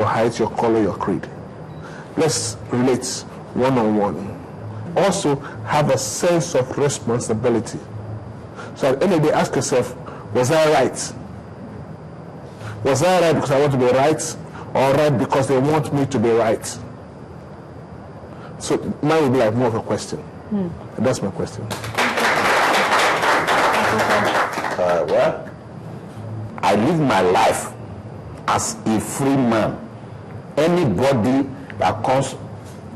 Your height, your color, your creed. Let's relate one-on-one. Also, have a sense of responsibility. So at the end of the day, ask yourself, was I right? Was I right because I want to be right, or right because they want me to be right? So mine would be like more of a question. And that's my question. Well, I live my life as a free man. Anybody that comes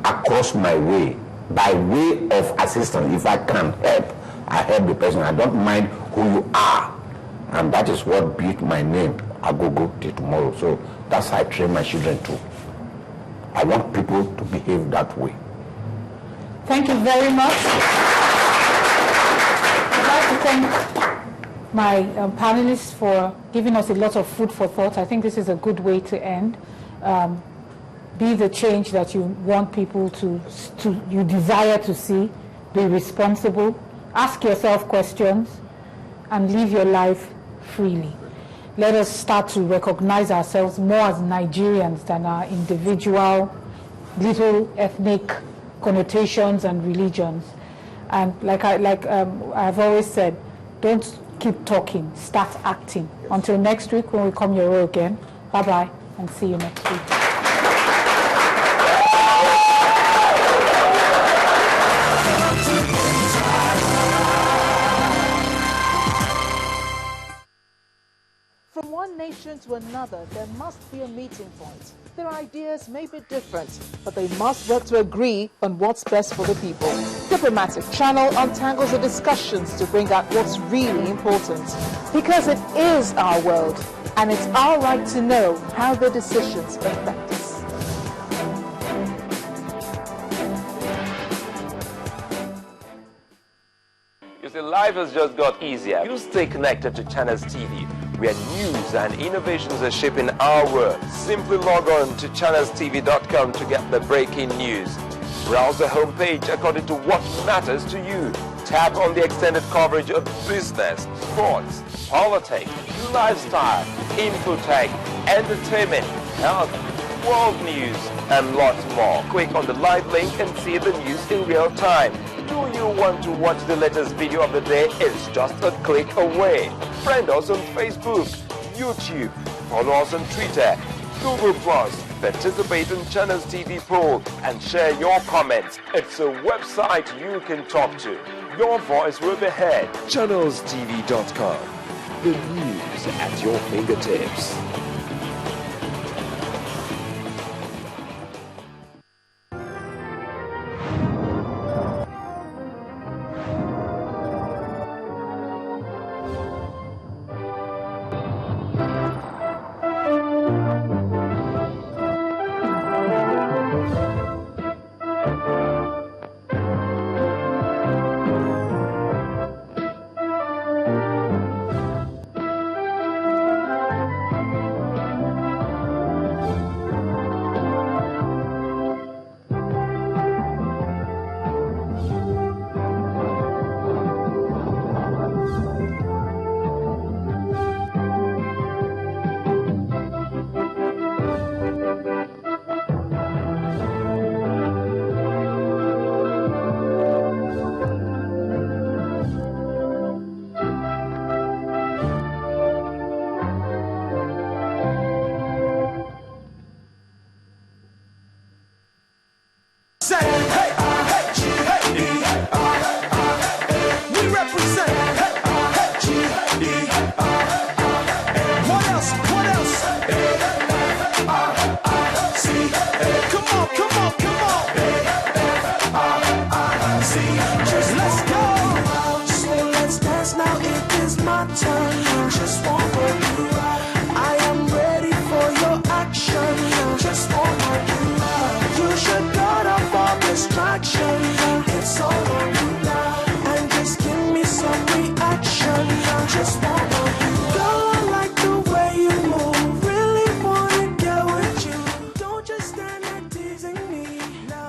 across my way, by way of assistance, if I can help, I help the person. I don't mind who you are. And that is what built my name, Agogo, till tomorrow. So that's how I train my children too. I want people to behave that way. Thank you very much. I'd like to thank my panelists for giving us a lot of food for thought. I think this is a good way to end. Be the change that you want people you desire to see. Be responsible. Ask yourself questions and live your life freely. Let us start to recognize ourselves more as Nigerians than our individual little ethnic connotations and religions. And like I've always said, don't keep talking, start acting. Until next week when we come your way again, bye-bye and see you next week. From one nation to another, there must be a meeting point. Their ideas may be different, but they must work to agree on what's best for the people. Diplomatic Channel untangles the discussions to bring out what's really important. Because it is our world, and it's our right to know how their decisions affect us. You see, life has just got easier. You stay connected to Channels TV, where news and innovations are shaping our world. Simply log on to channelstv.com to get the breaking news. Browse the homepage according to what matters to you. Tap on the extended coverage of business, sports, politics, lifestyle, infotech, entertainment, health, world news, and lots more. Click on the live link and see the news in real time. Do you want to watch the latest video of the day? It's just a click away. Friend us on Facebook, YouTube, follow us on Twitter, Google+, participate in Channels TV poll, and share your comments. It's a website you can talk to. Your voice will be heard. ChannelsTV.com. The news at your fingertips.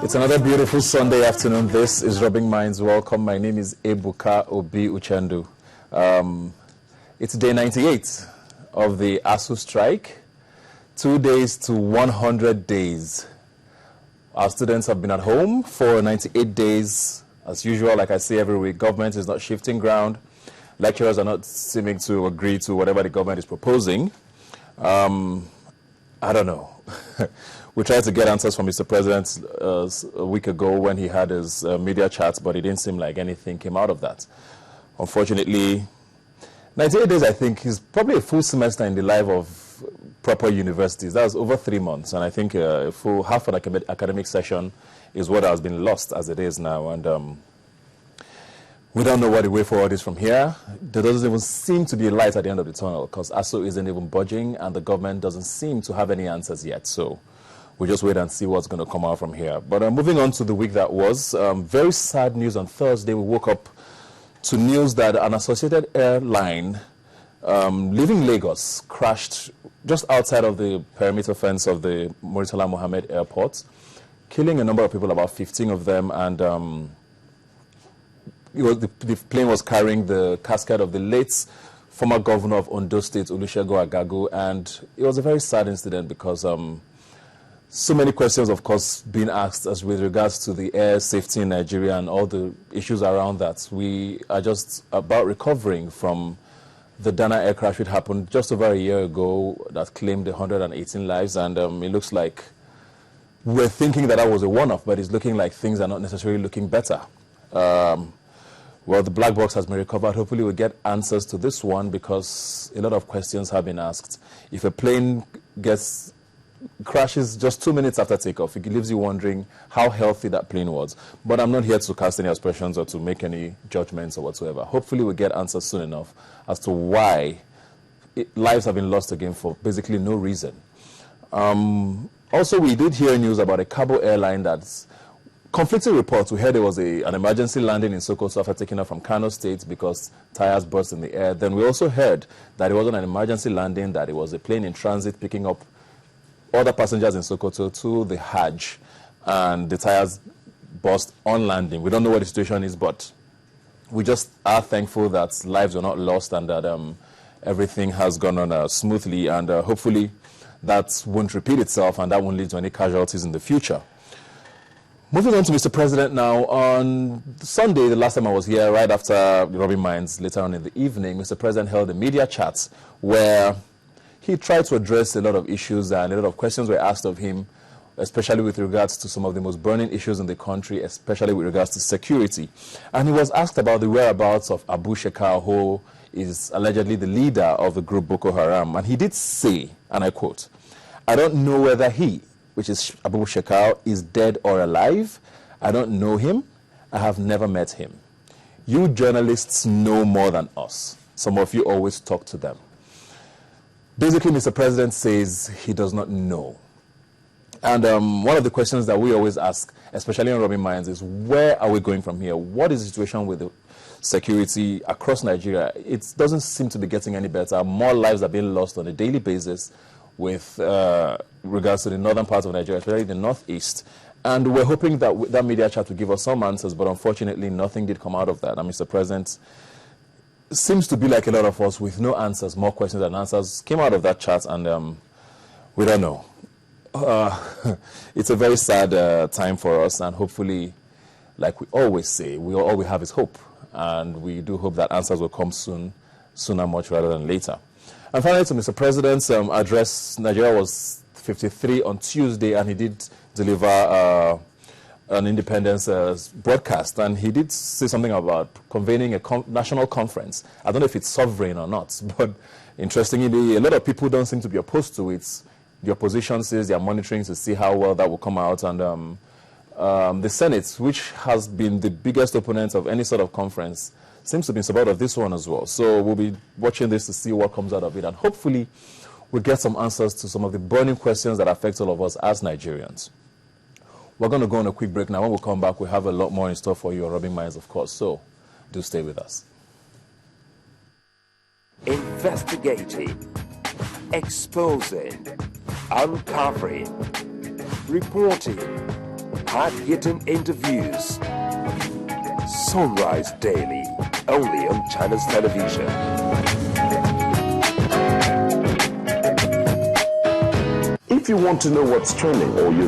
It's another beautiful Sunday afternoon. This is Rubbing Minds. Welcome. My name is Ebuka Obi Uchendu. It's day 98 of the ASU strike. 2 days to 100 days. Our students have been at home for 98 days. As usual, like I say every week, government is not shifting ground. Lecturers are not seeming to agree to whatever the government is proposing. I don't know. We tried to get answers from Mr. President a week ago when he had his media chats, but it didn't seem like anything came out of that. Unfortunately, 98 days, I think, is probably a full semester in the life of proper universities. That's over 3 months, and I think a full half an academic session is what has been lost as it is now. And we don't know what the way forward is from here. There doesn't even seem to be a light at the end of the tunnel because ASU isn't even budging and the government doesn't seem to have any answers yet. So we'll just wait and see what's going to come out from here. But moving on to the week that was, very sad news on Thursday. We woke up to news that an associated airline leaving Lagos crashed just outside of the perimeter fence of the Murtala Mohammed Airport, killing a number of people, about 15 of them, and the plane was carrying the casket of the late former governor of Ondo State, Olusegun Agagu, and it was a very sad incident because so many questions, of course, being asked as with regards to the air safety in Nigeria and all the issues around that. We are just about recovering from the Dana air crash which happened just over a year ago that claimed 118 lives, and it looks like we're thinking that was a one-off, but it's looking like things are not necessarily looking better. Well, the black box has been recovered. Hopefully we'll get answers to this one because a lot of questions have been asked. If a plane crashes just 2 minutes after takeoff, it leaves you wondering how healthy that plane was. But I'm not here to cast any aspersions or to make any judgments or whatsoever. Hopefully we'll get answers soon enough as to why lives have been lost again for basically no reason. Also, we did hear news about a cargo airline that's conflicting reports. We heard there was an emergency landing in Sokoto after taking off from Kano State because tires burst in the air. Then we also heard that it wasn't an emergency landing, that it was a plane in transit picking up other passengers in Sokoto to the Hajj, and the tires burst on landing. We don't know what the situation is, but we just are thankful that lives were not lost and that everything has gone on smoothly, and hopefully that won't repeat itself and that won't lead to any casualties in the future. Moving on to Mr. President now, on Sunday, the last time I was here, right after Rubbing Minds, later on in the evening, Mr. President held a media chat where he tried to address a lot of issues and a lot of questions were asked of him, especially with regards to some of the most burning issues in the country, especially with regards to security. And he was asked about the whereabouts of Abu Shekau, who is allegedly the leader of the group Boko Haram. And he did say, and I quote, "I don't know whether he," which is Abu Shekau, "is dead or alive. I don't know him. I have never met him. You journalists know more than us. Some of you always talk to them." Basically, Mr. President says he does not know. And one of the questions that we always ask, especially on Rubbing Minds, is where are we going from here? What is the situation with the security across Nigeria? It doesn't seem to be getting any better. More lives are being lost on a daily basis with regards to the northern part of Nigeria, especially the northeast. And we're hoping that that media chat will give us some answers, but unfortunately nothing did come out of that. And Mr. President seems to be like a lot of us with no answers, more questions than answers came out of that chat, and we don't know. It's a very sad time for us, and hopefully, like we always say, all we have is hope, and we do hope that answers will come sooner much rather than later. And finally, to Mr. President's address, Nigeria was 53 on Tuesday, and he did deliver an independence broadcast, and he did say something about convening a national conference. I don't know if it's sovereign or not, but interestingly, a lot of people don't seem to be opposed to it. The opposition says they are monitoring to see how well that will come out, and the Senate, which has been the biggest opponent of any sort of conference, seems to be in support of this one as well. So we'll be watching this to see what comes out of it, and hopefully we'll get some answers to some of the burning questions that affect all of us as Nigerians. We're going to go on a quick break now. When we come back, we have a lot more in store for you on Rubbing Minds, of course, so do stay with us. Investigating, exposing, uncovering, reporting, hard-hitting interviews. Sunrise Daily, only on Channels Television. If you want to know what's trending or you